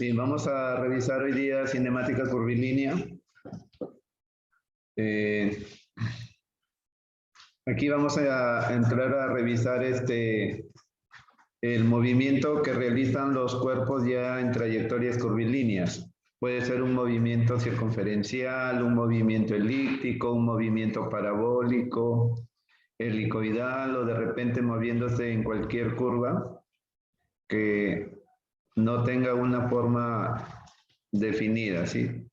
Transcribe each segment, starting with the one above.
Bien, vamos a revisar hoy día cinemática curvilínea. Aquí vamos a entrar a revisar el movimiento que realizan los cuerpos ya en trayectorias curvilíneas. Puede ser un movimiento circunferencial, un movimiento elíptico, un movimiento parabólico, helicoidal o de repente moviéndose en cualquier curva que no tenga una forma definida, ¿sí?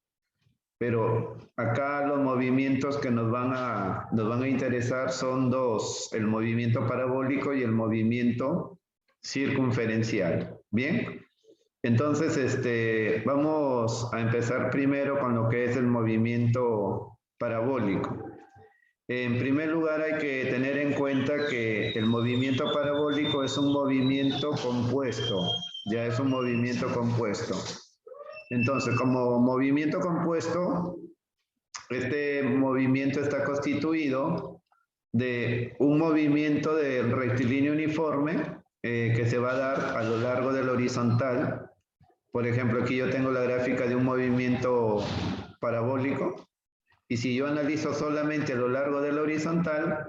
Pero acá los movimientos que nos van a interesar son dos, el movimiento parabólico y el movimiento circunferencial. ¿Bien? Entonces, vamos a empezar primero con lo que es el movimiento parabólico. En primer lugar, hay que tener en cuenta que el movimiento parabólico es un movimiento compuesto, ya es un movimiento compuesto. Entonces, como movimiento compuesto, este movimiento está constituido de un movimiento de rectilíneo uniforme que se va a dar a lo largo de la horizontal. Por ejemplo, aquí yo tengo la gráfica de un movimiento parabólico. Y si yo analizo solamente a lo largo de la horizontal,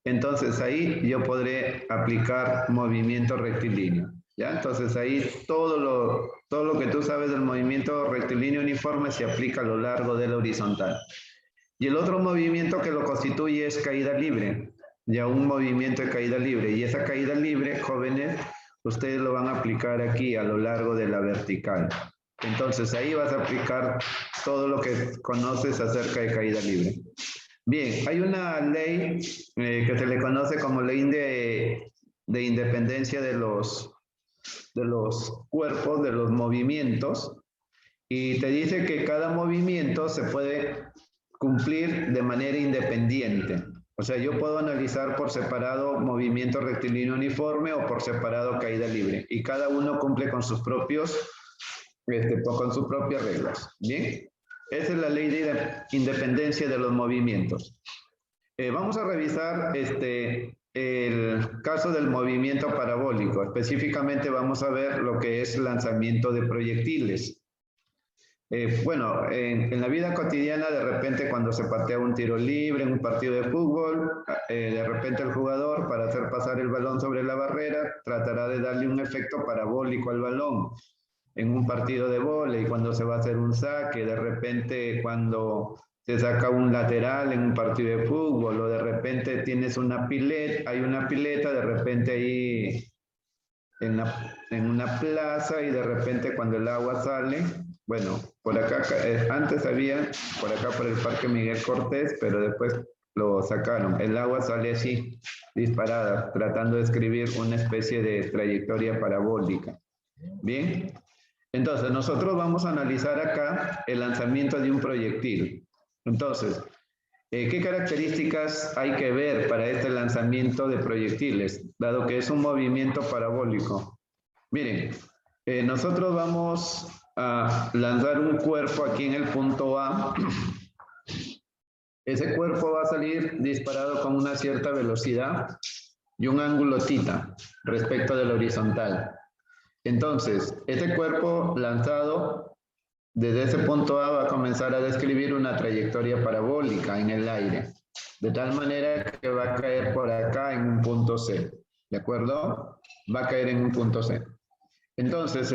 entonces ahí yo podré aplicar movimiento rectilíneo. ¿Ya? Entonces ahí todo lo que tú sabes del movimiento rectilíneo uniforme se aplica a lo largo de la horizontal. Y el otro movimiento que lo constituye es caída libre. Ya un movimiento de caída libre. Y esa caída libre, jóvenes, ustedes lo van a aplicar aquí a lo largo de la vertical. Entonces ahí vas a aplicar todo lo que conoces acerca de caída libre. Bien, hay una ley que se le conoce como ley de independencia de los cuerpos, de los movimientos, y te dice que cada movimiento se puede cumplir de manera independiente. O sea, yo puedo analizar por separado movimiento rectilíneo uniforme o por separado caída libre, y cada uno cumple con sus propias reglas. Bien, esa es la ley de independencia de los movimientos. Vamos a revisar el caso del movimiento parabólico. Específicamente vamos a ver lo que es lanzamiento de proyectiles. Bueno, en la vida cotidiana, de repente cuando se patea un tiro libre en un partido de fútbol, de repente el jugador, para hacer pasar el balón sobre la barrera, tratará de darle un efecto parabólico al balón. En un partido de vóley, cuando se va a hacer un saque, de repente cuando se saca un lateral en un partido de fútbol, o de repente tienes una pileta, hay una pileta de repente ahí en una plaza, y de repente cuando el agua sale, bueno, por acá, antes había, por acá por el Parque Miguel Cortés, pero después lo sacaron. El agua sale así, disparada, tratando de escribir una especie de trayectoria parabólica. Bien, entonces nosotros vamos a analizar acá el lanzamiento de un proyectil. Entonces, ¿qué características hay que ver para este lanzamiento de proyectiles, dado que es un movimiento parabólico? Miren, nosotros vamos a lanzar un cuerpo aquí en el punto A. Ese cuerpo va a salir disparado con una cierta velocidad y un ángulo θ respecto de la horizontal. Entonces, este cuerpo lanzado desde ese punto A va a comenzar a describir una trayectoria parabólica en el aire, de tal manera que va a caer por acá en un punto C, ¿de acuerdo? Va a caer en un punto C. Entonces,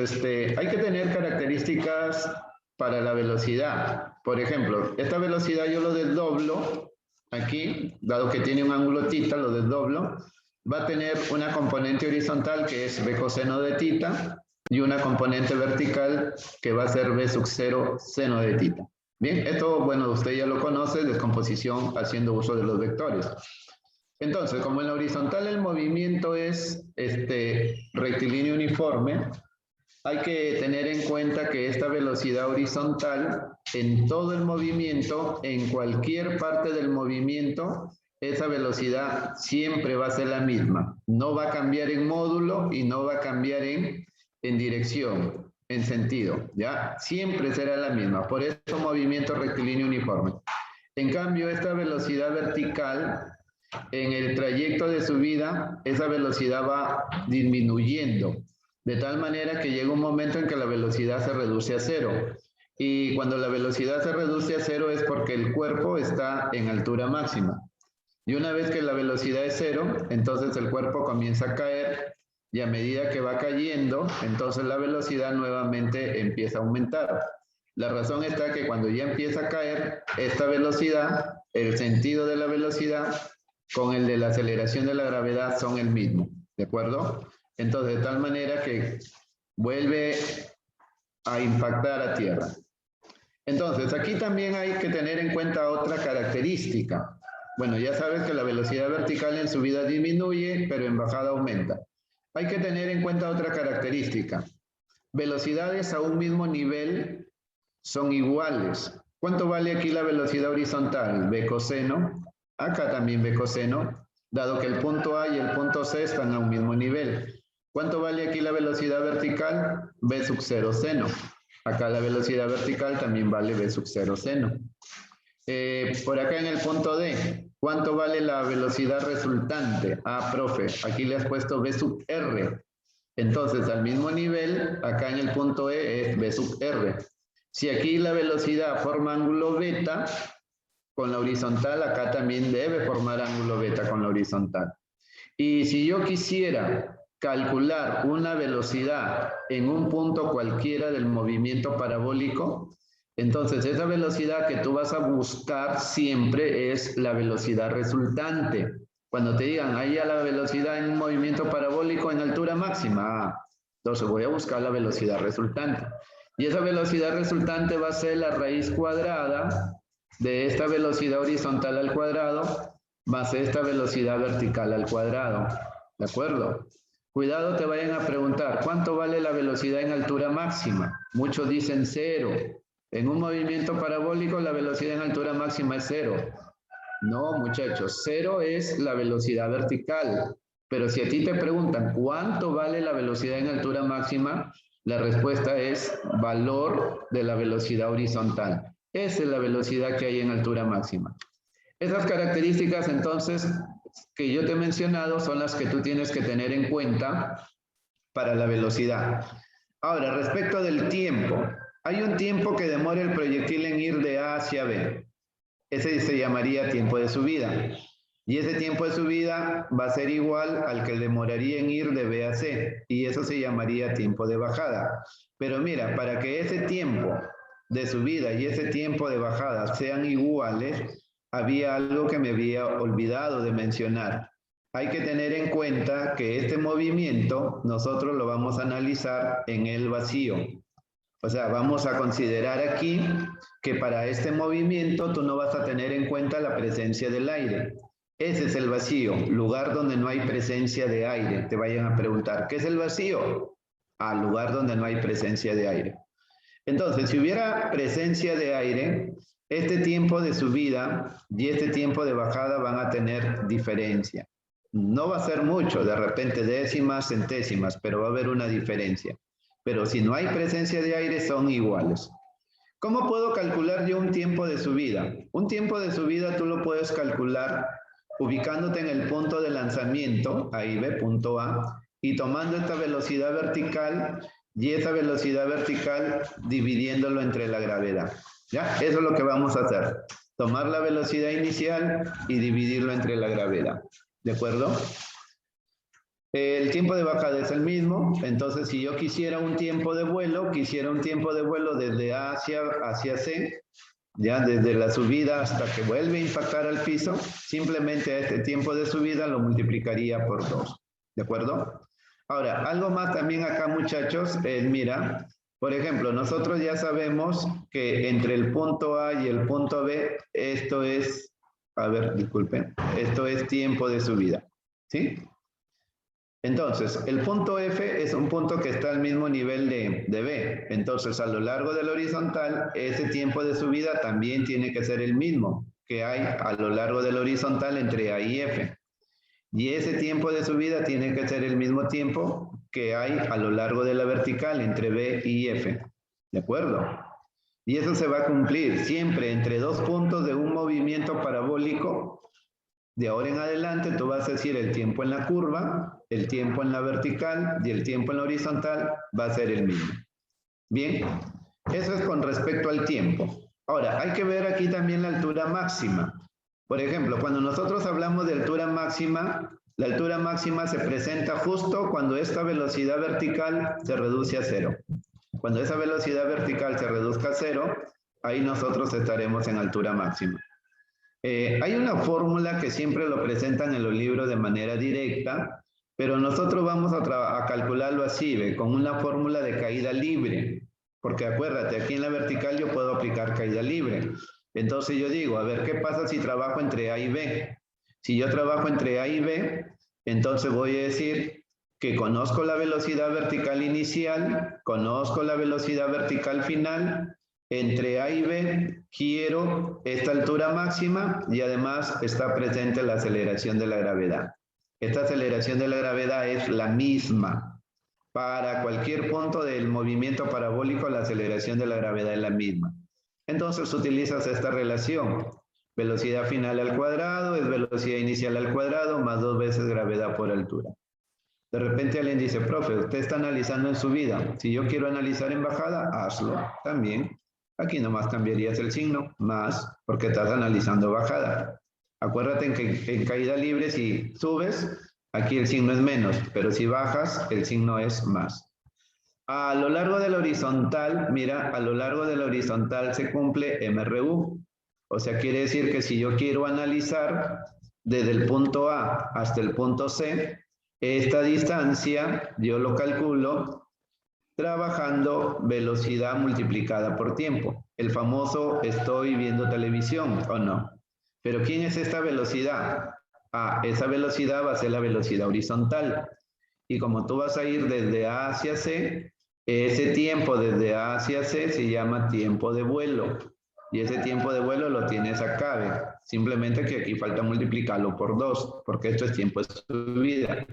hay que tener características para la velocidad. Por ejemplo, esta velocidad yo lo desdoblo aquí, dado que tiene un ángulo θ, lo desdoblo. Va a tener una componente horizontal que es B coseno de θ y una componente vertical que va a ser B sub 0 seno de θ. Bien, esto, bueno, usted ya lo conoce, descomposición haciendo uso de los vectores. Entonces, como en la horizontal el movimiento es rectilíneo uniforme, hay que tener en cuenta que esta velocidad horizontal en todo el movimiento, en cualquier parte del movimiento, esa velocidad siempre va a ser la misma. No va a cambiar en módulo y no va a cambiar en dirección, en sentido, ¿ya? Siempre será la misma. Por eso movimiento rectilíneo uniforme. En cambio, esta velocidad vertical, en el trayecto de subida, esa velocidad va disminuyendo. De tal manera que llega un momento en que la velocidad se reduce a cero. Y cuando la velocidad se reduce a cero es porque el cuerpo está en altura máxima. Y una vez que la velocidad es cero, entonces el cuerpo comienza a caer y a medida que va cayendo, entonces la velocidad nuevamente empieza a aumentar. La razón está que cuando ya empieza a caer, esta velocidad, el sentido de la velocidad con el de la aceleración de la gravedad son el mismo, ¿de acuerdo? Entonces, de tal manera que vuelve a impactar a tierra. Entonces, aquí también hay que tener en cuenta otra característica. Bueno, ya sabes que la velocidad vertical en subida disminuye, pero en bajada aumenta. Hay que tener en cuenta otra característica. Velocidades a un mismo nivel son iguales. ¿Cuánto vale aquí la velocidad horizontal? B coseno. Acá también B coseno, dado que el punto A y el punto C están a un mismo nivel. ¿Cuánto vale aquí la velocidad vertical? B sub 0 seno. Acá la velocidad vertical también vale B sub 0 seno. Por acá en el punto D, ¿cuánto vale la velocidad resultante? Ah, profe, aquí le has puesto B sub R. Entonces, al mismo nivel, acá en el punto E es B sub R. Si aquí la velocidad forma ángulo beta, con la horizontal, acá también debe formar ángulo beta con la horizontal. Y si yo quisiera calcular una velocidad en un punto cualquiera del movimiento parabólico, entonces esa velocidad que tú vas a buscar siempre es la velocidad resultante. Cuando te digan, ahí a la velocidad en un movimiento parabólico en altura máxima, entonces voy a buscar la velocidad resultante. Y esa velocidad resultante va a ser la raíz cuadrada de esta velocidad horizontal al cuadrado más esta velocidad vertical al cuadrado. ¿De acuerdo? Cuidado, te vayan a preguntar, ¿cuánto vale la velocidad en altura máxima? Muchos dicen cero. En un movimiento parabólico la velocidad en altura máxima es cero. No, muchachos, cero es la velocidad vertical. Pero si a ti te preguntan, ¿cuánto vale la velocidad en altura máxima? La respuesta es valor de la velocidad horizontal. Esa es la velocidad que hay en altura máxima. Esas características, entonces, que yo te he mencionado son las que tú tienes que tener en cuenta para la velocidad. Ahora, respecto del tiempo, hay un tiempo que demora el proyectil en ir de A hacia B. Ese se llamaría tiempo de subida. Y ese tiempo de subida va a ser igual al que demoraría en ir de B a C. Y eso se llamaría tiempo de bajada. Pero mira, para que ese tiempo de subida y ese tiempo de bajada sean iguales, había algo que me había olvidado de mencionar. Hay que tener en cuenta que este movimiento nosotros lo vamos a analizar en el vacío. O sea, vamos a considerar aquí que para este movimiento tú no vas a tener en cuenta la presencia del aire. Ese es el vacío, lugar donde no hay presencia de aire. Te vayan a preguntar, ¿qué es el vacío? Ah, lugar donde no hay presencia de aire. Entonces, si hubiera presencia de aire, este tiempo de subida y este tiempo de bajada van a tener diferencia. No va a ser mucho, de repente décimas, centésimas, pero va a haber una diferencia. Pero si no hay presencia de aire, son iguales. ¿Cómo puedo calcular yo un tiempo de subida? Un tiempo de subida tú lo puedes calcular ubicándote en el punto de lanzamiento, ahí ve, punto A, y tomando esta velocidad vertical y esa velocidad vertical dividiéndolo entre la gravedad. ¿Ya? Eso es lo que vamos a hacer. Tomar la velocidad inicial y dividirlo entre la gravedad. ¿De acuerdo? El tiempo de bajada es el mismo, entonces si yo quisiera un tiempo de vuelo, desde A hacia C, ya desde la subida hasta que vuelve a impactar al piso, simplemente a este tiempo de subida lo multiplicaría por 2, ¿de acuerdo? Ahora, algo más también acá, muchachos, mira, por ejemplo, nosotros ya sabemos que entre el punto A y el punto B, esto es, a ver, disculpen, esto es tiempo de subida, ¿sí? Entonces, el punto F es un punto que está al mismo nivel de B. Entonces, a lo largo de la horizontal, ese tiempo de subida también tiene que ser el mismo que hay a lo largo de la horizontal entre A y F. Y ese tiempo de subida tiene que ser el mismo tiempo que hay a lo largo de la vertical entre B y F. ¿De acuerdo? Y eso se va a cumplir siempre entre dos puntos de un movimiento parabólico De ahora en adelante tú vas a decir el tiempo en la curva, el tiempo en la vertical y el tiempo en la horizontal va a ser el mismo. Bien, eso es con respecto al tiempo. Ahora, hay que ver aquí también la altura máxima. Por ejemplo, cuando nosotros hablamos de altura máxima, la altura máxima se presenta justo cuando esta velocidad vertical se reduce a cero. Cuando esa velocidad vertical se reduzca a cero, ahí nosotros estaremos en altura máxima. Hay una fórmula que siempre lo presentan en los libros de manera directa, pero nosotros vamos a calcularlo así, ¿ve? Con una fórmula de caída libre. Porque acuérdate, aquí en la vertical yo puedo aplicar caída libre. Entonces yo digo, a ver, ¿qué pasa si trabajo entre A y B? Si yo trabajo entre A y B, entonces voy a decir que conozco la velocidad vertical inicial, conozco la velocidad vertical final, entre A y B quiero esta altura máxima y además está presente la aceleración de la gravedad. Esta aceleración de la gravedad es la misma. Para cualquier punto del movimiento parabólico, la aceleración de la gravedad es la misma. Entonces utilizas esta relación. Velocidad final al cuadrado es velocidad inicial al cuadrado más 2 veces gravedad por altura. De repente alguien dice, profe, usted está analizando en subida. Si yo quiero analizar en bajada, hazlo también. Aquí nomás cambiarías el signo, más, porque estás analizando bajada. Acuérdate que en caída libre, si subes, aquí el signo es menos, pero si bajas, el signo es más. A lo largo de la horizontal, mira, a lo largo de la horizontal se cumple MRU. O sea, quiere decir que si yo quiero analizar desde el punto A hasta el punto C, esta distancia yo lo calculo trabajando velocidad multiplicada por tiempo. El famoso estoy viendo televisión, ¿o no? Pero ¿quién es esta velocidad? Ah, esa velocidad va a ser la velocidad horizontal. Y como tú vas a ir desde A hacia C, ese tiempo desde A hacia C se llama tiempo de vuelo. Y ese tiempo de vuelo lo tienes acá, ¿ve? Simplemente que aquí falta multiplicarlo por 2, porque esto es tiempo de subida.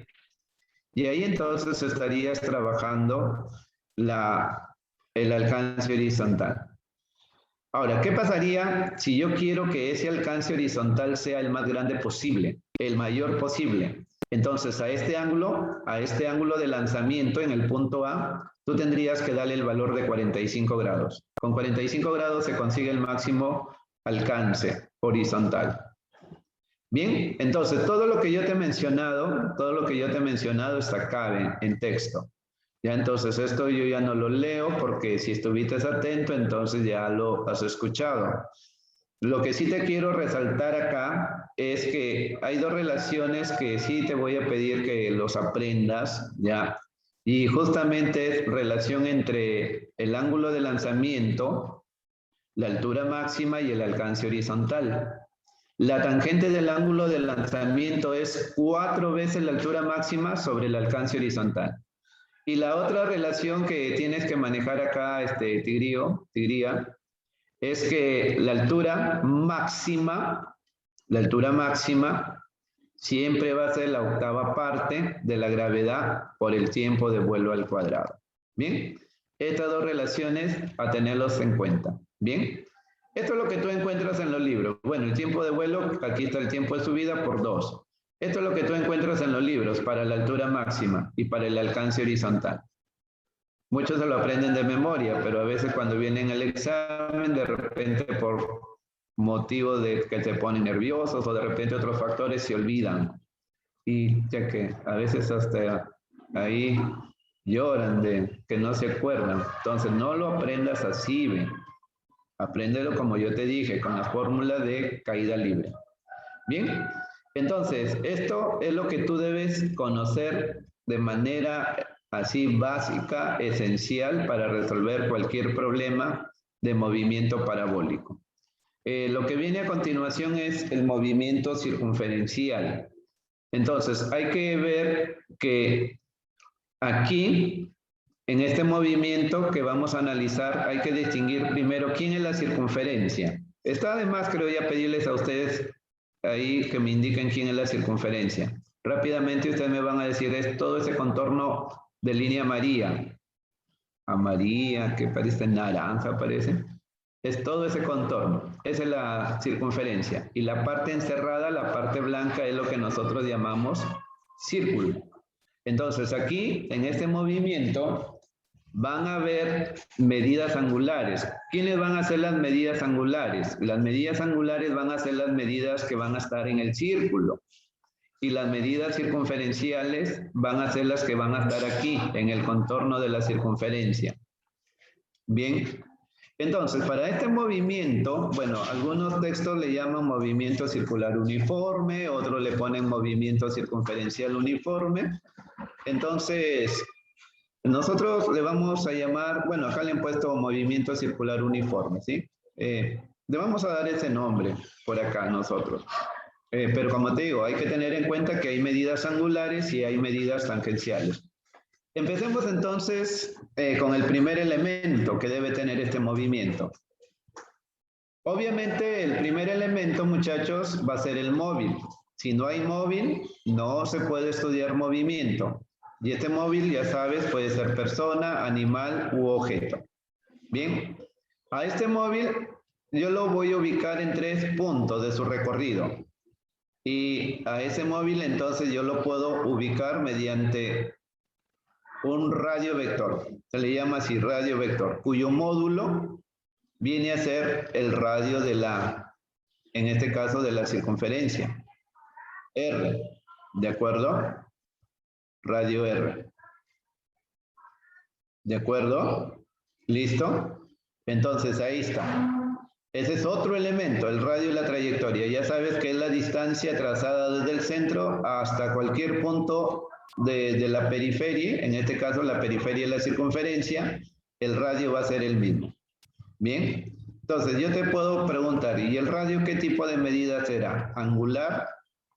Y ahí entonces estarías trabajando el alcance horizontal. Ahora, ¿qué pasaría si yo quiero que ese alcance horizontal sea el más grande posible, el mayor posible? Entonces, a este ángulo de lanzamiento en el punto A, tú tendrías que darle el valor de 45 grados. Con 45 grados se consigue el máximo alcance horizontal. Bien, entonces todo lo que yo te he mencionado, está acá en texto. Ya entonces esto yo ya no lo leo porque si estuviste atento, entonces ya lo has escuchado. Lo que sí te quiero resaltar acá es que hay dos relaciones que sí te voy a pedir que los aprendas, ¿ya? Y justamente es relación entre el ángulo de lanzamiento, la altura máxima y el alcance horizontal. La tangente del ángulo de lanzamiento es 4 veces la altura máxima sobre el alcance horizontal. Y la otra relación que tienes que manejar acá, Tigría, es que la altura máxima siempre va a ser la octava parte de la gravedad por el tiempo de vuelo al cuadrado. Bien, estas dos relaciones a tenerlos en cuenta. Bien, esto es lo que tú encuentras en los libros. Bueno, el tiempo de vuelo, aquí está el tiempo de subida por 2. Esto es lo que tú encuentras en los libros para la altura máxima y para el alcance horizontal. Muchos se lo aprenden de memoria, pero a veces cuando vienen al examen, de repente por motivos de que te ponen nerviosos o de repente otros factores se olvidan. Y ya que a veces hasta ahí lloran de que no se acuerdan. Entonces no lo aprendas así, ¿ve? Apréndelo como yo te dije, con la fórmula de caída libre. Bien, entonces esto es lo que tú debes conocer de manera así básica, esencial para resolver cualquier problema de movimiento parabólico. Lo que viene a continuación es el movimiento circunferencial. Entonces hay que ver que aquí, en este movimiento que vamos a analizar, hay que distinguir primero quién es la circunferencia. Está además, creo ya pedirles a ustedes ahí que me indiquen quién es la circunferencia. Rápidamente ustedes me van a decir, es todo ese contorno de línea amarilla. Amarilla, que parece naranja, parece. Es todo ese contorno. Esa es la circunferencia. Y la parte encerrada, la parte blanca, es lo que nosotros llamamos círculo. Entonces aquí, en este movimiento, van a haber medidas angulares. ¿Quiénes van a ser las medidas angulares? Las medidas angulares van a ser las medidas que van a estar en el círculo. Y las medidas circunferenciales van a ser las que van a estar aquí, en el contorno de la circunferencia. Bien. Entonces, para este movimiento, bueno, algunos textos le llaman movimiento circular uniforme, otros le ponen movimiento circunferencial uniforme. Entonces, nosotros le vamos a llamar, bueno, acá le han puesto movimiento circular uniforme, ¿sí? Le vamos a dar ese nombre por acá nosotros. Pero como te digo, hay que tener en cuenta que hay medidas angulares y hay medidas tangenciales. Empecemos entonces con el primer elemento que debe tener este movimiento. Obviamente el primer elemento, muchachos, va a ser el móvil. Si no hay móvil, no se puede estudiar movimiento. Y este móvil, ya sabes, puede ser persona, animal u objeto. Bien, a este móvil yo lo voy a ubicar en 3 puntos de su recorrido. Y a ese móvil entonces yo lo puedo ubicar mediante un radio vector. Se le llama así radio vector, cuyo módulo viene a ser el radio de la, en este caso de la circunferencia. R, ¿de acuerdo? Radio R. ¿De acuerdo? ¿Listo? Entonces ahí está. Ese es otro elemento, el radio y la trayectoria. Ya sabes que es la distancia trazada desde el centro hasta cualquier punto de la periferia. En este caso, la periferia es la circunferencia. El radio va a ser el mismo. Bien. Entonces, yo te puedo preguntar, ¿y el radio qué tipo de medida será? ¿Angular?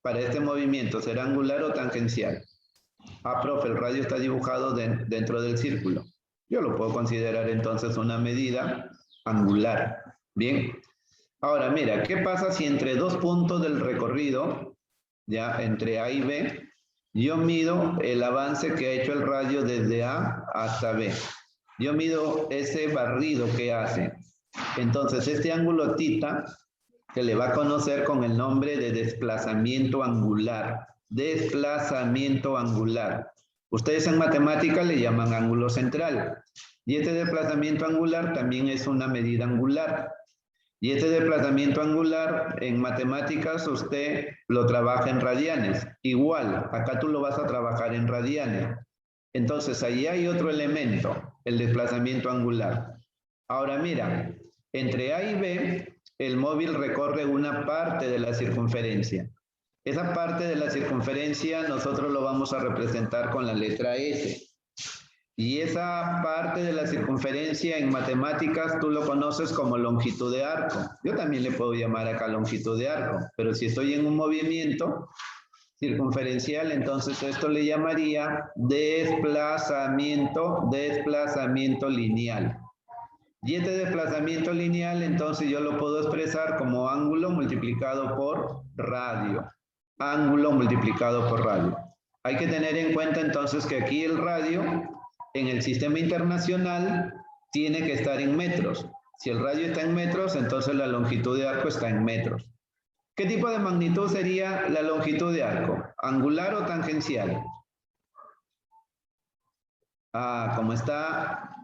Para este movimiento, ¿será angular o tangencial? Ah, profe, el radio está dibujado dentro del círculo. Yo lo puedo considerar entonces una medida angular. Bien. Ahora, mira, ¿qué pasa si entre 2 puntos del recorrido, ya entre A y B, yo mido el avance que ha hecho el radio desde A hasta B? Yo mido ese barrido que hace. Entonces, este ángulo θ se le va a conocer con el nombre de desplazamiento angular. Desplazamiento angular. Ustedes en matemática le llaman ángulo central. Y este desplazamiento angular también es una medida angular. Y este desplazamiento angular en matemáticas usted lo trabaja en radianes. Igual, acá tú lo vas a trabajar en radianes. Entonces, ahí hay otro elemento, el desplazamiento angular. Ahora mira, entre A y B, el móvil recorre una parte de la circunferencia. Esa parte de la circunferencia nosotros lo vamos a representar con la letra S. Y esa parte de la circunferencia en matemáticas tú lo conoces como longitud de arco. Yo también le puedo llamar acá longitud de arco, pero si estoy en un movimiento circunferencial, entonces esto le llamaría desplazamiento lineal. Y este desplazamiento lineal, entonces yo lo puedo expresar como ángulo multiplicado por radio. Ángulo multiplicado por radio. Hay que tener en cuenta entonces que aquí el radio en el sistema internacional tiene que estar en metros. Si el radio está en metros, entonces la longitud de arco está en metros. ¿Qué tipo de magnitud sería la longitud de arco? ¿Angular o tangencial? Ah, como está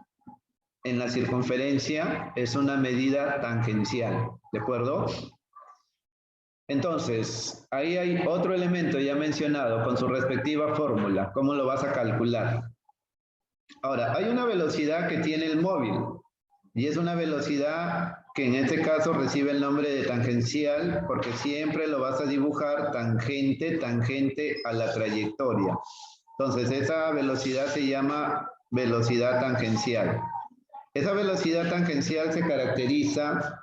en la circunferencia, es una medida tangencial, ¿de acuerdo? Entonces, ahí hay otro elemento ya mencionado con su respectiva fórmula. ¿Cómo lo vas a calcular? Ahora, hay una velocidad que tiene el móvil y es una velocidad que en este caso recibe el nombre de tangencial porque siempre lo vas a dibujar tangente a la trayectoria. Entonces, esa velocidad se llama velocidad tangencial. Esa velocidad tangencial se caracteriza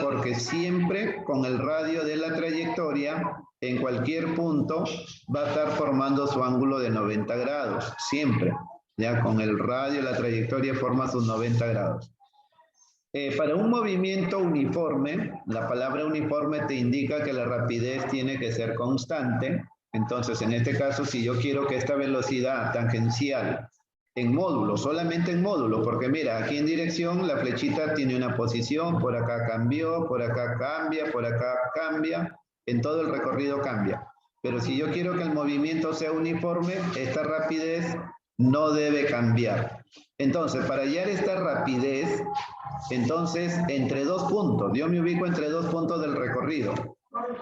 porque siempre con el radio de la trayectoria, en cualquier punto, va a estar formando su ángulo de 90 grados, siempre. Ya con el radio, la trayectoria forma sus 90 grados. Para un movimiento uniforme, la palabra uniforme te indica que la rapidez tiene que ser constante. Entonces, en este caso, si yo quiero que esta velocidad tangencial en módulo, solamente en módulo, porque mira, aquí en dirección la flechita tiene una posición, por acá cambió, por acá cambia, en todo el recorrido cambia. Pero si yo quiero que el movimiento sea uniforme, esta rapidez no debe cambiar. Entonces, para hallar esta rapidez, entonces, entre dos puntos, yo me ubico entre dos puntos del recorrido.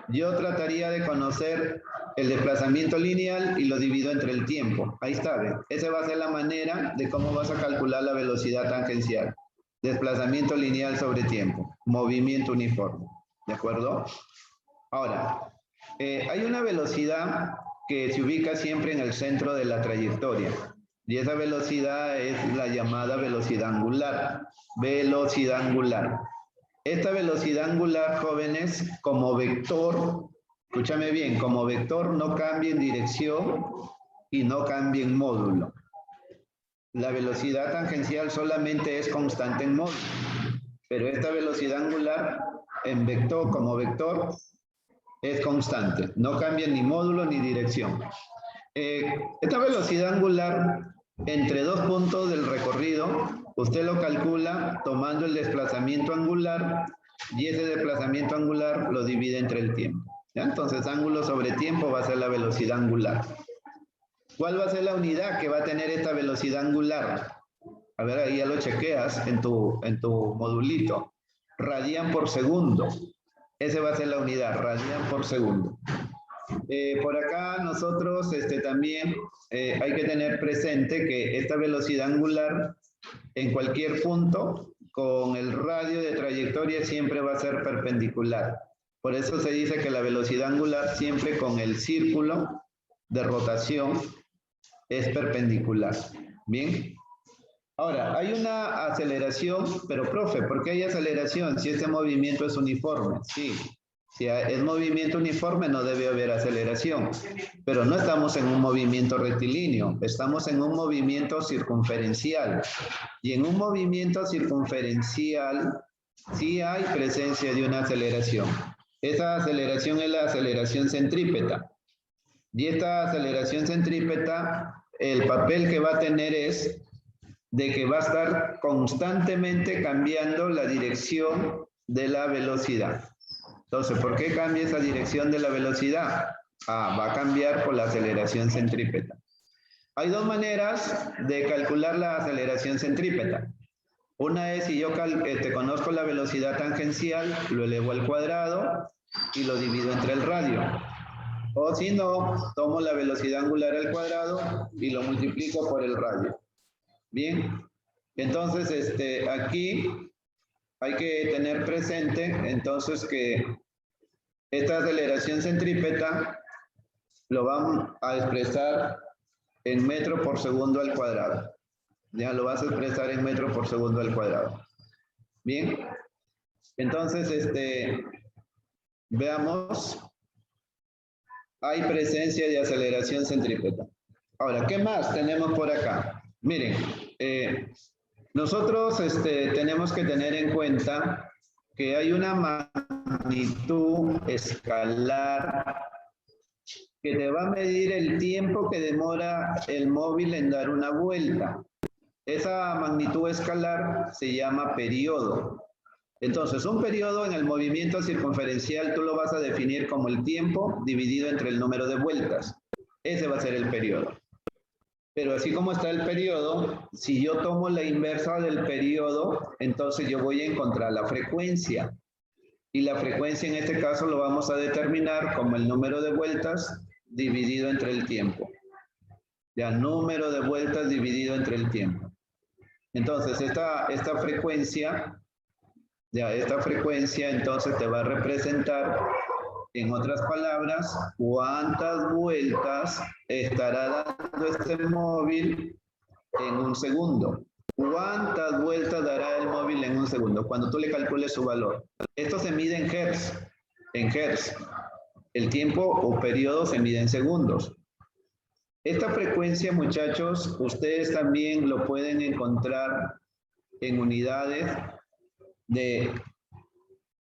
Yo trataría de conocer el desplazamiento lineal y lo divido entre el tiempo. Ahí está, ¿ven? Esa va a ser la manera de cómo vas a calcular la velocidad tangencial. Desplazamiento lineal sobre tiempo. Movimiento uniforme. ¿De acuerdo? Ahora, hay una velocidad que se ubica siempre en el centro de la trayectoria. Y esa velocidad es la llamada velocidad angular. Velocidad angular. Esta velocidad angular, jóvenes, como vector, escúchame bien, como vector no cambia en dirección y no cambia en módulo. La velocidad tangencial solamente es constante en módulo, pero esta velocidad angular en vector, como vector, es constante, no cambia ni módulo ni dirección. Esta velocidad angular entre dos puntos del recorrido, usted lo calcula tomando el desplazamiento angular y ese desplazamiento angular lo divide entre el tiempo. ¿Ya? Entonces, ángulo sobre tiempo va a ser la velocidad angular. ¿Cuál va a ser la unidad que va a tener esta velocidad angular? A ver, ahí ya lo chequeas en tu modulito. Radian por segundo. Esa va a ser la unidad, radian por segundo. Por acá nosotros también hay que tener presente que esta velocidad angular en cualquier punto con el radio de trayectoria siempre va a ser perpendicular. Por eso se dice que la velocidad angular siempre con el círculo de rotación es perpendicular. Bien. Ahora, hay una aceleración, pero profe, ¿por qué hay aceleración si este movimiento es uniforme? Sí. Si es movimiento uniforme no debe haber aceleración, pero no estamos en un movimiento rectilíneo, estamos en un movimiento circunferencial. Y en un movimiento circunferencial sí hay presencia de una aceleración. Esa aceleración es la aceleración centrípeta. Y esta aceleración centrípeta, el papel que va a tener es de que va a estar constantemente cambiando la dirección de la velocidad. Entonces, ¿por qué cambia esa dirección de la velocidad? Va a cambiar por la aceleración centrípeta. Hay dos maneras de calcular la aceleración centrípeta. Una es si yo conozco la velocidad tangencial, lo elevo al cuadrado y lo divido entre el radio. O si no, tomo la velocidad angular al cuadrado y lo multiplico por el radio. Bien, entonces aquí hay que tener presente entonces que esta aceleración centrípeta lo vamos a expresar en metro por segundo al cuadrado. Ya lo vas a expresar en metro por segundo al cuadrado. Bien, entonces veamos, hay presencia de aceleración centrípeta. Ahora, ¿qué más tenemos por acá? Miren, nosotros tenemos que tener en cuenta que hay una magnitud escalar que te va a medir el tiempo que demora el móvil en dar una vuelta. Esa magnitud escalar se llama periodo. Entonces, un periodo en el movimiento circunferencial tú lo vas a definir como el tiempo dividido entre el número de vueltas. Ese va a ser el periodo. Pero así como está el periodo, si yo tomo la inversa del periodo, entonces yo voy a encontrar la frecuencia. Y la frecuencia en este caso lo vamos a determinar como el número de vueltas dividido entre el tiempo. Ya, número de vueltas dividido entre el tiempo. Entonces, esta frecuencia entonces te va a representar, en otras palabras, cuántas vueltas estará dando este móvil en un segundo. ¿Cuántas vueltas dará el móvil en un segundo? Cuando tú le calcules su valor. Esto se mide en hertz. En hertz. El tiempo o periodo se mide en segundos. Esta frecuencia, muchachos, ustedes también lo pueden encontrar en unidades de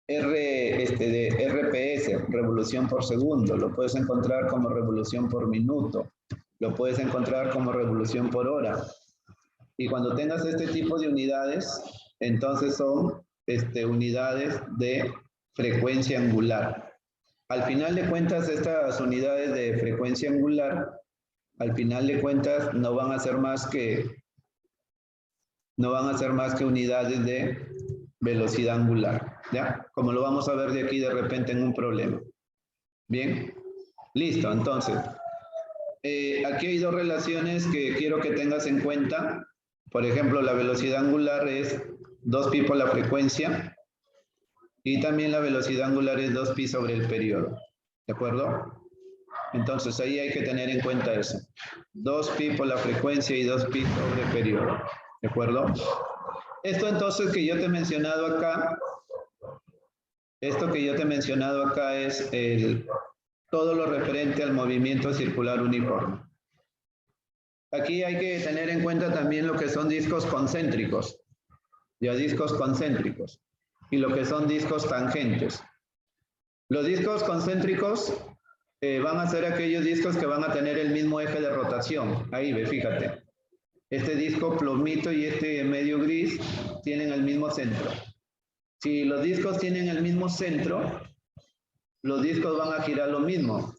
RPS, revolución por segundo. Lo puedes encontrar como revolución por minuto. Lo puedes encontrar como revolución por hora. Y cuando tengas este tipo de unidades, entonces son unidades de frecuencia angular. Al final de cuentas, estas unidades de frecuencia angular, al final de cuentas, no van a ser más que unidades de velocidad angular, ¿ya? Como lo vamos a ver de aquí de repente en un problema. Bien, listo, entonces, aquí hay dos relaciones que quiero que tengas en cuenta. Por ejemplo, la velocidad angular es 2pi por la frecuencia y también la velocidad angular es 2pi sobre el periodo, ¿de acuerdo? Entonces ahí hay que tener en cuenta eso. 2pi por la frecuencia y 2pi sobre el periodo, ¿de acuerdo? Esto entonces que yo te he mencionado acá, es todo lo referente al movimiento circular uniforme. Aquí hay que tener en cuenta también lo que son discos concéntricos, ya discos concéntricos, y lo que son discos tangentes. Los discos concéntricos van a ser aquellos discos que van a tener el mismo eje de rotación. Ahí ve, fíjate. Este disco plomito y este medio gris tienen el mismo centro. Si los discos tienen el mismo centro, los discos van a girar lo mismo,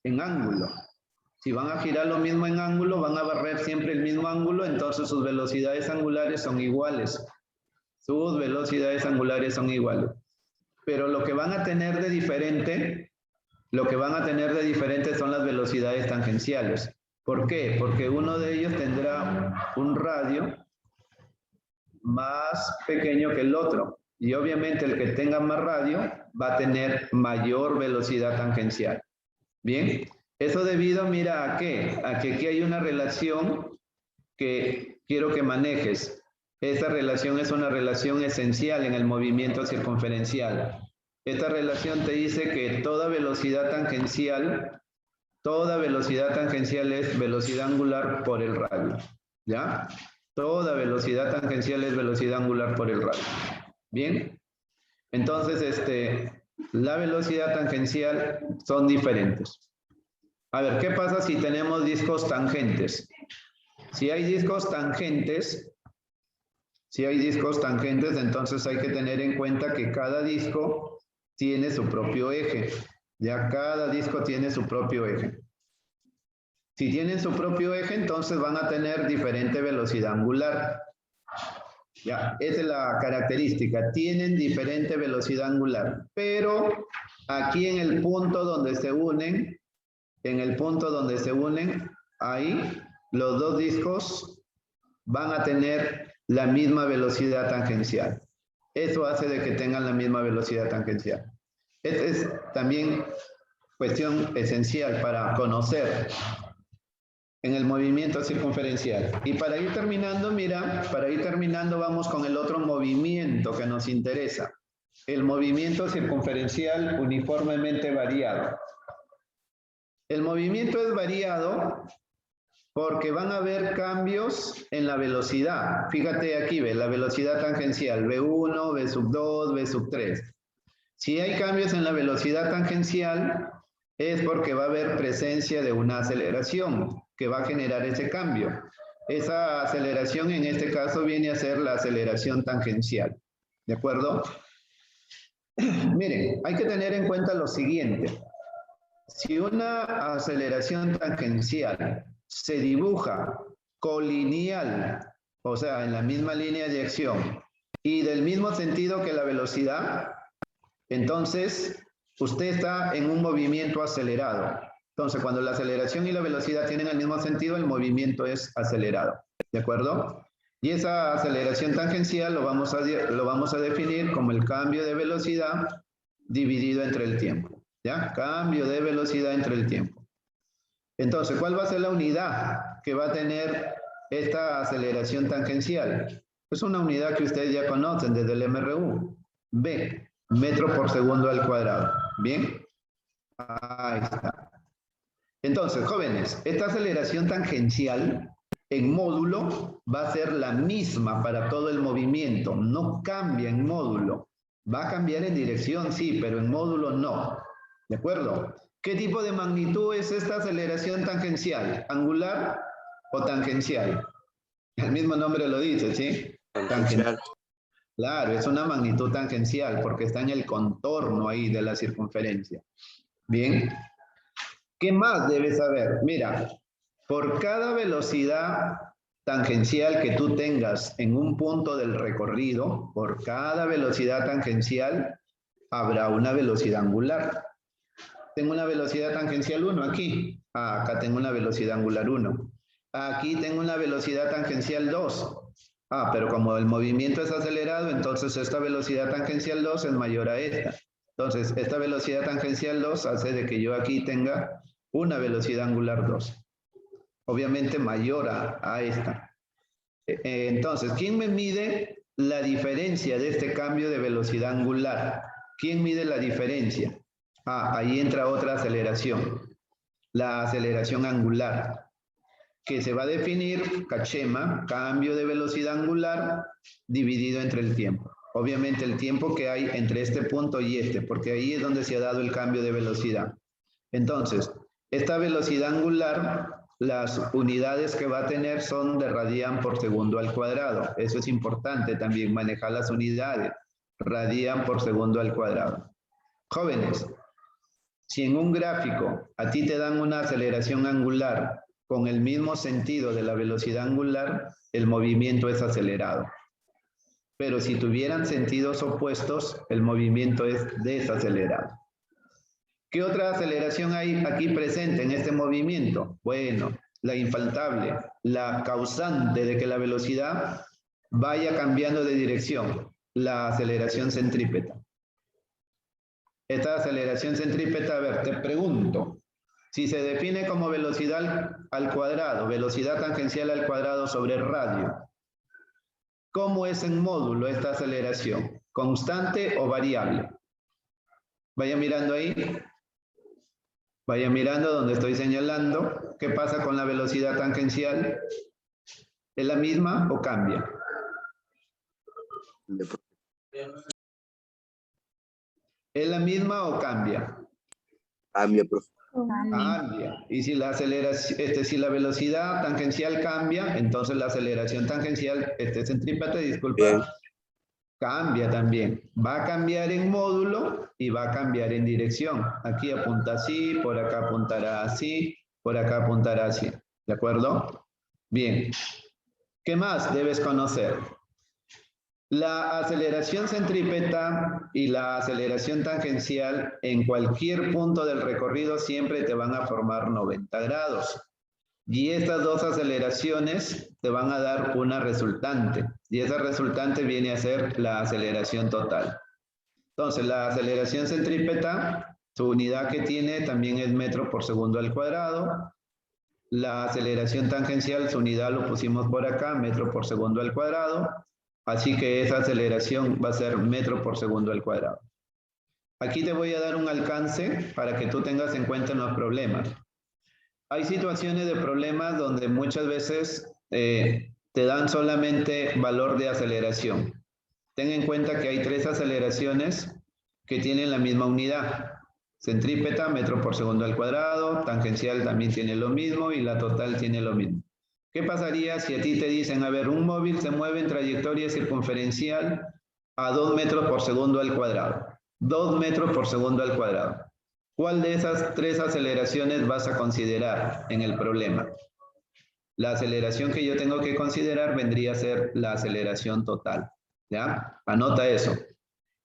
en ángulo. Si van a girar lo mismo en ángulo, van a barrer siempre el mismo ángulo, entonces sus velocidades angulares son iguales. Sus velocidades angulares son iguales. Pero lo que van a tener de diferente, son las velocidades tangenciales. ¿Por qué? Porque uno de ellos tendrá un radio más pequeño que el otro. Y obviamente el que tenga más radio va a tener mayor velocidad tangencial. Bien, eso debido, mira, ¿a qué? A que aquí hay una relación que quiero que manejes. Esta relación es una relación esencial en el movimiento circunferencial. Esta relación te dice que toda velocidad tangencial es velocidad angular por el radio, ¿ya? Toda velocidad tangencial es velocidad angular por el radio. Bien, entonces la velocidad tangencial son diferentes. A ver, ¿qué pasa si tenemos discos tangentes? Si hay discos tangentes, entonces hay que tener en cuenta que cada disco tiene su propio eje. Ya cada disco tiene su propio eje. Si tienen su propio eje, entonces van a tener diferente velocidad angular. Ya, esa es la característica. Tienen diferente velocidad angular. Pero aquí en el punto donde se unen, ahí los dos discos van a tener la misma velocidad tangencial. Eso hace de que tengan la misma velocidad tangencial. Esta es también cuestión esencial para conocer en el movimiento circunferencial. Y para ir terminando, mira, vamos con el otro movimiento que nos interesa. El movimiento circunferencial uniformemente variado. El movimiento es variado porque van a haber cambios en la velocidad. Fíjate aquí, ve, la velocidad tangencial, V1, V2, V3. Si hay cambios en la velocidad tangencial, es porque va a haber presencia de una aceleración que va a generar ese cambio. Esa aceleración en este caso viene a ser la aceleración tangencial. ¿De acuerdo? Miren, hay que tener en cuenta lo siguiente. Si una aceleración tangencial se dibuja colineal, o sea, en la misma línea de acción y del mismo sentido que la velocidad, entonces usted está en un movimiento acelerado. Entonces, cuando la aceleración y la velocidad tienen el mismo sentido, el movimiento es acelerado. ¿De acuerdo? Y esa aceleración tangencial lo vamos a definir como el cambio de velocidad dividido entre el tiempo. ¿Ya? Cambio de velocidad entre el tiempo. Entonces, ¿cuál va a ser la unidad que va a tener esta aceleración tangencial? Es una unidad que ustedes ya conocen desde el MRU. B, metro por segundo al cuadrado. ¿Bien? Ahí está. Entonces, jóvenes, esta aceleración tangencial en módulo va a ser la misma para todo el movimiento. No cambia en módulo. Va a cambiar en dirección, sí, pero en módulo no. ¿De acuerdo? ¿Qué tipo de magnitud es esta aceleración tangencial? ¿Angular o tangencial? El mismo nombre lo dice, ¿sí? Tangencial. Claro, es una magnitud tangencial porque está en el contorno ahí de la circunferencia. Bien. ¿Qué más debes saber? Mira, por cada velocidad tangencial que tú tengas en un punto del recorrido, por cada velocidad tangencial habrá una velocidad angular. Tengo una velocidad tangencial 1 aquí. Acá tengo una velocidad angular 1. Aquí tengo una velocidad tangencial 2. Pero como el movimiento es acelerado, entonces esta velocidad tangencial 2 es mayor a esta. Entonces, esta velocidad tangencial 2 hace de que yo aquí tenga una velocidad angular 2. Obviamente mayor a esta. Entonces, ¿quién me mide la diferencia de este cambio de velocidad angular? ¿Quién mide la diferencia? Ahí entra otra aceleración, la aceleración angular, que se va a definir, cachema, cambio de velocidad angular dividido entre el tiempo. Obviamente el tiempo que hay entre este punto y este, porque ahí es donde se ha dado el cambio de velocidad. Entonces, esta velocidad angular, las unidades que va a tener son de radian por segundo al cuadrado. Eso es importante también, manejar las unidades. Radian por segundo al cuadrado. Jóvenes, si en un gráfico a ti te dan una aceleración angular con el mismo sentido de la velocidad angular, el movimiento es acelerado. Pero si tuvieran sentidos opuestos, el movimiento es desacelerado. ¿Qué otra aceleración hay aquí presente en este movimiento? Bueno, la infaltable, la causante de que la velocidad vaya cambiando de dirección, la aceleración centrípeta. Esta aceleración centrípeta, a ver, te pregunto, si se define como velocidad al cuadrado, velocidad tangencial al cuadrado sobre el radio, ¿cómo es en módulo esta aceleración? ¿Constante o variable? Vaya mirando ahí. Vaya mirando donde estoy señalando. ¿Qué pasa con la velocidad tangencial? ¿Es la misma o cambia? ¿Es la misma o cambia? Cambia, profe. Cambia. Y si la aceleración, si la velocidad tangencial cambia, entonces la aceleración tangencial, centrípeta, disculpa, bien, cambia también. Va a cambiar en módulo y va a cambiar en dirección. Aquí apunta así, por acá apuntará así, por acá apuntará así. ¿De acuerdo? Bien. ¿Qué más debes conocer? La aceleración centrípeta y la aceleración tangencial en cualquier punto del recorrido siempre te van a formar 90 grados. Y estas dos aceleraciones te van a dar una resultante. Y esa resultante viene a ser la aceleración total. Entonces, la aceleración centrípeta, su unidad que tiene también es metro por segundo al cuadrado. La aceleración tangencial, su unidad lo pusimos por acá, metro por segundo al cuadrado. Así que esa aceleración va a ser metro por segundo al cuadrado. Aquí te voy a dar un alcance para que tú tengas en cuenta los problemas. Hay situaciones de problemas donde muchas veces te dan solamente valor de aceleración. Ten en cuenta que hay 3 aceleraciones que tienen la misma unidad. Centrípeta, metro por segundo al cuadrado, tangencial también tiene lo mismo y la total tiene lo mismo. ¿Qué pasaría si a ti te dicen, a ver, un móvil se mueve en trayectoria circunferencial a 2 metros por segundo al cuadrado? 2 metros por segundo al cuadrado. ¿Cuál de esas 3 aceleraciones vas a considerar en el problema? La aceleración que yo tengo que considerar vendría a ser la aceleración total. ¿Ya? Anota eso.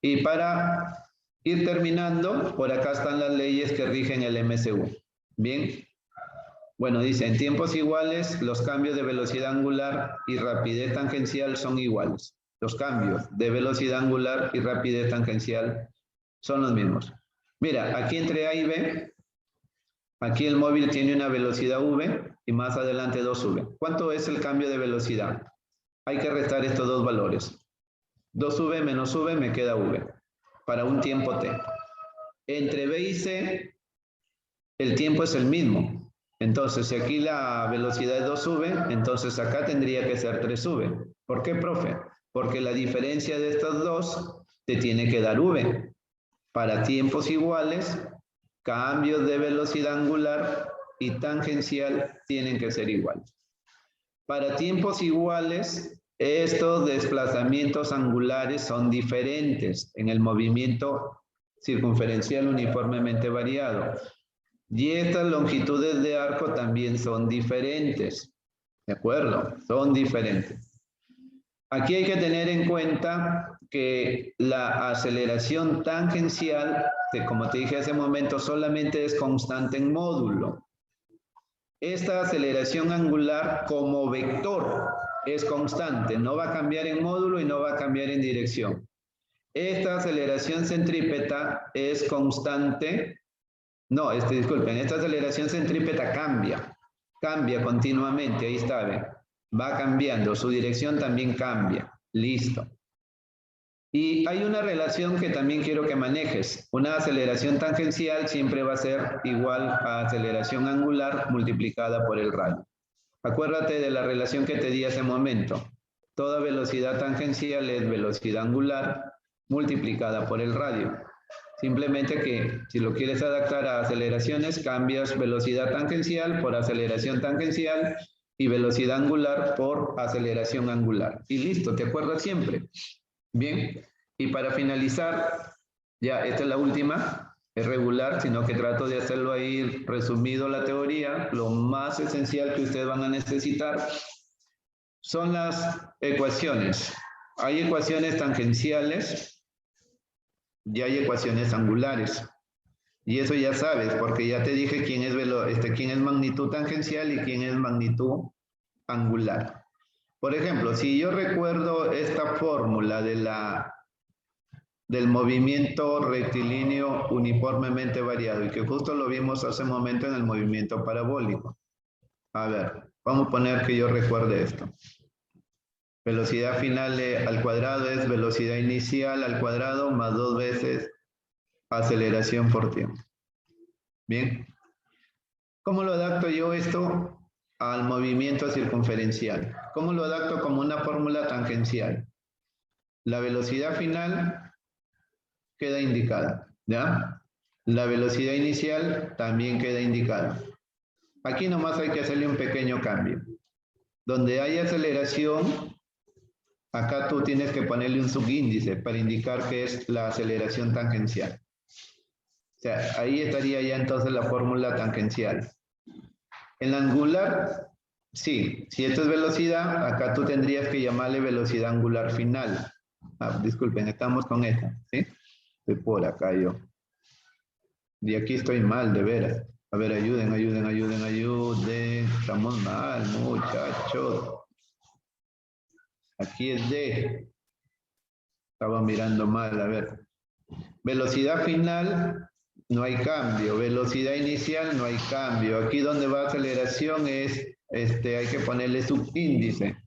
Y para ir terminando, por acá están las leyes que rigen el MCU. Bien. Bueno, dice, en tiempos iguales, los cambios de velocidad angular y rapidez tangencial son iguales. Los cambios de velocidad angular y rapidez tangencial son los mismos. Mira, aquí entre A y B, aquí el móvil tiene una velocidad V y más adelante 2V. ¿Cuánto es el cambio de velocidad? Hay que restar estos dos valores. 2V menos V me queda V para un tiempo T. Entre B y C, el tiempo es el mismo. Entonces, si aquí la velocidad es 2V, entonces acá tendría que ser 3V. ¿Por qué, profe? Porque la diferencia de estas dos te tiene que dar V. Para tiempos iguales, cambios de velocidad angular y tangencial tienen que ser iguales. Para tiempos iguales, estos desplazamientos angulares son diferentes en el movimiento circunferencial uniformemente variado. Y estas longitudes de arco también son diferentes. ¿De acuerdo? Son diferentes. Aquí hay que tener en cuenta que la aceleración tangencial, que como te dije hace un momento, solamente es constante en módulo. Esta aceleración angular como vector es constante, no va a cambiar en módulo y no va a cambiar en dirección. Esta aceleración centrípeta es constante, no, disculpen, esta aceleración centrípeta cambia continuamente, ahí está, ¿ve? Va cambiando, su dirección también cambia, listo. Y hay una relación que también quiero que manejes. Una aceleración tangencial siempre va a ser igual a aceleración angular multiplicada por el radio. Acuérdate de la relación que te di hace un momento. Toda velocidad tangencial es velocidad angular multiplicada por el radio. Simplemente que si lo quieres adaptar a aceleraciones, cambias velocidad tangencial por aceleración tangencial y velocidad angular por aceleración angular. Y listo, ¿te acuerdas siempre? Bien, y para finalizar, ya esta es la última, es regular, sino que trato de hacerlo ahí resumido la teoría. Lo más esencial que ustedes van a necesitar son las ecuaciones. Hay ecuaciones tangenciales y hay ecuaciones angulares. Y eso ya sabes, porque ya te dije quién es magnitud tangencial y quién es magnitud angular. Por ejemplo, si yo recuerdo esta fórmula del movimiento rectilíneo uniformemente variado y que justo lo vimos hace un momento en el movimiento parabólico. A ver, vamos a poner que yo recuerde esto. Velocidad final al cuadrado es velocidad inicial al cuadrado más 2 veces aceleración por tiempo. Bien. ¿Cómo lo adapto yo esto al movimiento circunferencial? ¿Cómo lo adapto como una fórmula tangencial? La velocidad final queda indicada, ¿ya? La velocidad inicial también queda indicada. Aquí nomás hay que hacerle un pequeño cambio. Donde hay aceleración, acá tú tienes que ponerle un subíndice para indicar que es la aceleración tangencial. O sea, ahí estaría ya entonces la fórmula tangencial. En la angular, sí, si esto es velocidad, acá tú tendrías que llamarle velocidad angular final. Disculpen, estamos con esta, ¿sí? Estoy por acá yo. Y aquí estoy mal, de veras. A ver, ayuden. Estamos mal, muchachos. Aquí es D. Estaba mirando mal, a ver. Velocidad final, no hay cambio. Velocidad inicial, no hay cambio. Aquí donde va aceleración es, hay que ponerle subíndice.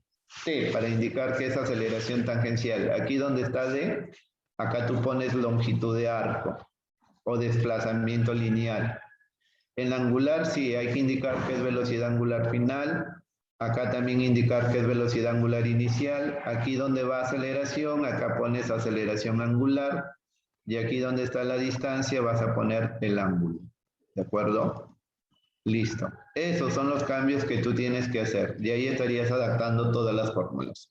T para indicar que es aceleración tangencial. Aquí donde está D, acá tú pones longitud de arco o desplazamiento lineal. En la angular sí hay que indicar que es velocidad angular final. Acá también indicar que es velocidad angular inicial. Aquí donde va aceleración, acá pones aceleración angular. Y aquí donde está la distancia vas a poner el ángulo. ¿De acuerdo? Listo. Esos son los cambios que tú tienes que hacer. Y ahí estarías adaptando todas las fórmulas.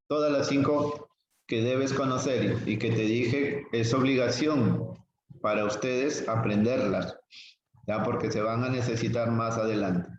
Todas las 5 que debes conocer y que te dije es obligación para ustedes aprenderlas, ¿ya? Porque se van a necesitar más adelante.